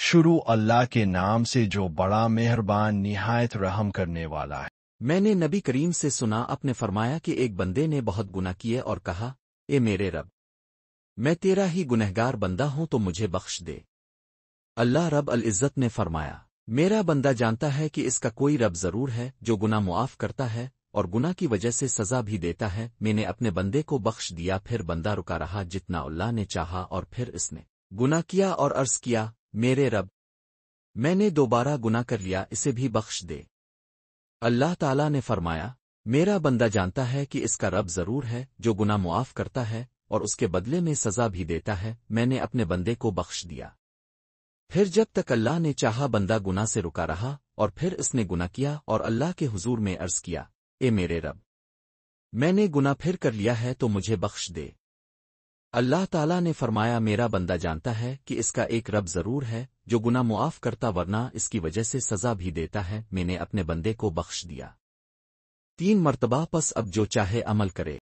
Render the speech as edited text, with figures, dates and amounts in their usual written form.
شروع اللہ کے نام سے جو بڑا مہربان نہایت رحم کرنے والا ہے۔ میں نے نبی کریم سے سنا، اپنے فرمایا کہ ایک بندے نے بہت گناہ کیے اور کہا، اے میرے رب، میں تیرا ہی گنہگار بندہ ہوں تو مجھے بخش دے۔ اللہ رب العزت نے فرمایا، میرا بندہ جانتا ہے کہ اس کا کوئی رب ضرور ہے جو گناہ معاف کرتا ہے اور گناہ کی وجہ سے سزا بھی دیتا ہے۔ میں نے اپنے بندے کو بخش دیا، پھر بندہ رکا رہا جتنا اللہ نے چاہا، اور پھر اس نے گناہ کیا اور عرض کیا، میرے رب، میں نے دوبارہ گناہ کر لیا، اسے بھی بخش دے۔ اللہ تعالیٰ نے فرمایا، میرا بندہ جانتا ہے کہ اس کا رب ضرور ہے جو گناہ معاف کرتا ہے اور اس کے بدلے میں سزا بھی دیتا ہے۔ میں نے اپنے بندے کو بخش دیا۔ پھر جب تک اللہ نے چاہا بندہ گناہ سے رکا رہا، اور پھر اس نے گناہ کیا اور اللہ کے حضور میں عرض کیا، اے میرے رب، میں نے گناہ پھر کر لیا ہے تو مجھے بخش دے۔ اللہ تعالیٰ نے فرمایا، میرا بندہ جانتا ہے کہ اس کا ایک رب ضرور ہے جو گناہ معاف کرتا ورنہ اس کی وجہ سے سزا بھی دیتا ہے۔ میں نے اپنے بندے کو بخش دیا 3 مرتبہ، پس اب جو چاہے عمل کرے۔